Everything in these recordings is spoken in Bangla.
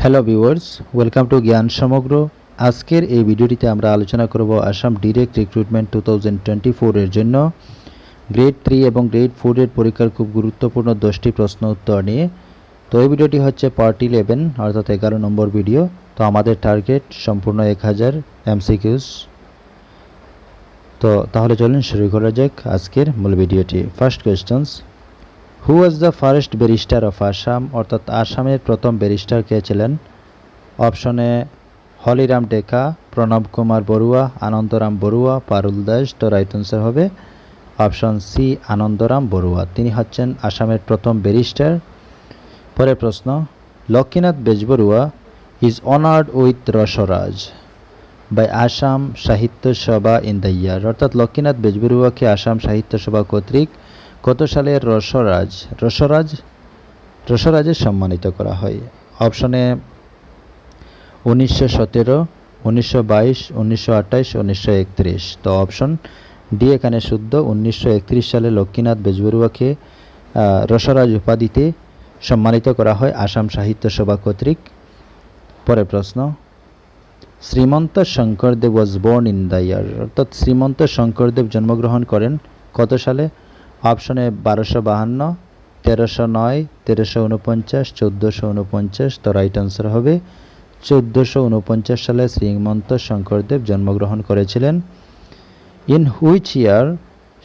হ্যালো ভিউয়ার্স, ওয়েলকাম টু জ্ঞান সমগ্র। আজকের এই ভিডিওটিতে আমরা আলোচনা করব আসাম ডিরেক্ট রিক্রুটমেন্ট 2024 এর জন্য গ্রেড 3 এবং গ্রেড 4 এর পরীক্ষার খুব গুরুত্বপূর্ণ 10টি প্রশ্ন উত্তর নিয়ে। তো এই ভিডিওটি হচ্ছে পার্ট 11 অর্থাৎ 11 নম্বর ভিডিও। তো আমাদের টার্গেট সম্পূর্ণ 1000 এমসিকিউস। তো তাহলে চলুন শুরু করা যাক আজকের মূল ভিডিওটি। First questions, who was the first barrister of Assam, অর্থাৎ আসামের প্রথম ব্যারিস্টার কে ছিলেন? অপশনে হলিরাম ডেকা, প্রণব কুমার বড়ুয়া, আনন্দরাম বড়ুয়া, পারুল দাস। তো রাইট আনসার হবে অপশন সি, আনন্দরাম বড়ুয়া। তিনি হচ্ছেন আসামের প্রথম ব্যারিস্টার। পরের প্রশ্ন, Lakshminath Bezbaroa is honoured with Rasaraj by Assam Sahitya Sabha in the year, অর্থাৎ লক্ষ্মীনাথ বেজবরুয়াকে আসাম সাহিত্য সভা কর্তৃক কত সালের রসরাজে সম্মানিত করা হয়? অপশনে 1917, 1922, 1928, 1931। তো অপশন ডি এখানে শুদ্ধ। 1931 সালে লক্ষ্মীনাথ বেজবরুয়াকে রসরাজ উপাধিতে সম্মানিত করা হয় আসাম সাহিত্য সভা কর্তৃক। পরের প্রশ্ন, Srimanta Sankardev was born in the year, অর্থাৎ শ্রীমন্ত শঙ্করদেব জন্মগ্রহণ করেন কত সালে? অপশনে 1252, 1309, 1349, 1449। তো রাইট আনসার হবে 1449 সালে শ্রীমন্ত শঙ্করদেব জন্মগ্রহণ করেছিলেন। In which year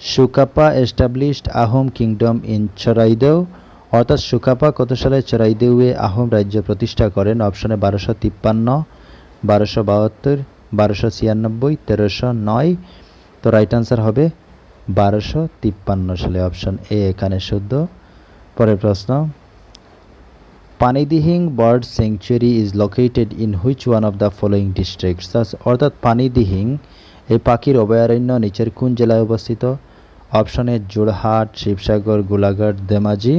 Sukapha established Ahom kingdom in Charaideo, অর্থাৎ সুকাপা কত সালে চরাইদেউয়ে আহোম রাজ্য প্রতিষ্ঠা করেন? অপশনে 1253, 1272, 1296, 1309। তো রাইট আনসার হবে 1253 সালে, অপশন এ এখানে শুদ্ধ। পরের প্রশ্ন, Panidihing bird sanctuary is located in which one of the following districts, অর্থাৎ পানিদিহিং এই পাখির অভয়ারণ্য নিচের কোন জেলায় অবস্থিত? অপশনে যোরহাট, শিবসাগর, গোলাঘাট, ধেমাজি।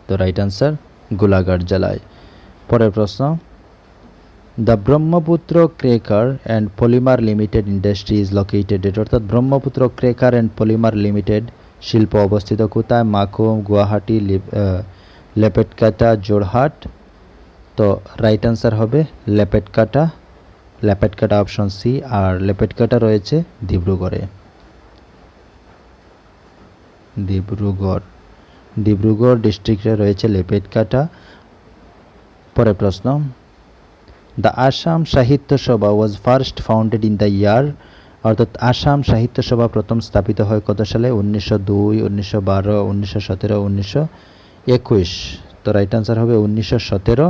তো রাইট আনসার গোলাঘাট জেলায়। পরের প্রশ্ন, the Brahmaputra cracker and polymer limited industry is located, অর্থাৎ Brahmaputra cracker and polymer limited শিল্প অবস্থিত কোথায়? মাকুম, গুয়াহাটি, লেপেটকাটা, যোরহাট। তো রাইট আনসার হবে লেপেটকাটা অপশন সি। আর লেপেটকাটা রয়েছে ডিব্রুগড় ডিস্ট্রিক্টে রয়েছে লেপেটকাটা। পরের প্রশ্ন, দ্য আসাম সাহিত্য সভা was first founded in the year, অর্থাৎ আসাম সাহিত্য সভা প্রথম স্থাপিত হয় কত সালে? 1902, 1912, 1917, 1921। তো রাইট আনসার হবে 1917।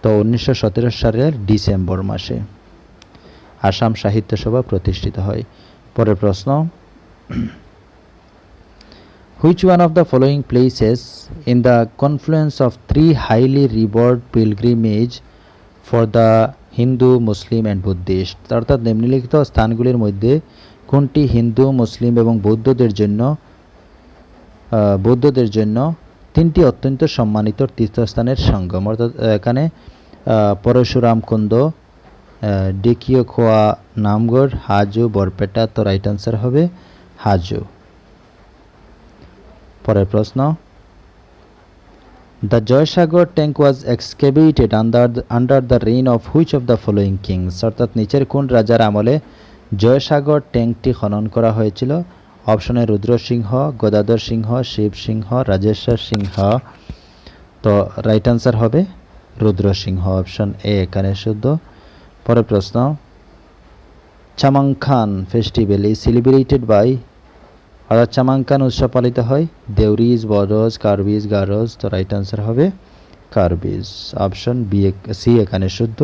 তো 1917 সালের ডিসেম্বর মাসে আসাম সাহিত্য সভা প্রতিষ্ঠিত হয়। পরের প্রশ্ন, which one of the following places in the confluence of 3 highly revered pilgrimage for the Hindu, Muslim and Buddhist, অর্থাৎ নিম্নলিখিত স্থানগুলির মধ্যে কোনটি হিন্দু, মুসলিম এবং বৌদ্ধদের জন্য তিনটি অত্যন্ত সম্মানিত তীর্থস্থানের সঙ্গম? অর্থাৎ এখানে পরশুরাম কুণ্ড, ডেকিয়াখোয়া, নামগড়, হাজো, বরপেটা। তো রাইট আনসার হবে হাজো। পরের প্রশ্ন, the Joysagar tank was excavated under the reign of which of the following kings, অর্থাৎ নিচের কোন রাজার আমলে জয়সাগর ট্যাঙ্কটি খনন করা হয়েছিল? অপশনে রুদ্রসিংহ, গদাধর সিংহ, শিব সিংহ, রাজেশ্বর সিংহ। তো রাইট আনসার হবে রুদ্রসিংহ, অপশন এ এখানে শুদ্ধ। পরের প্রশ্ন, চামাংখান ফেস্টিভ্যাল ইজ সেলিব্রেটেড বাই, অর্থাৎ চামাংখান উৎসব পালিত হয় দেউরিজ, বড়োজ, কার্বিজ, গারোজ। তো রাইট আনসার হবে কার্বিজ, অপশন বি সি এখানে শুদ্ধ।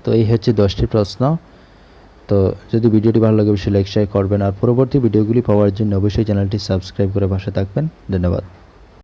তো এই হচ্ছে 10টি প্রশ্ন। তো যদি ভিডিওটি ভালো লাগে অবশ্যই লাইক শেয়ার করবেন, আর পরবর্তী ভিডিওগুলি পাওয়ার জন্য অবশ্যই চ্যানেলটি সাবস্ক্রাইব করে পাশে থাকবেন। ধন্যবাদ।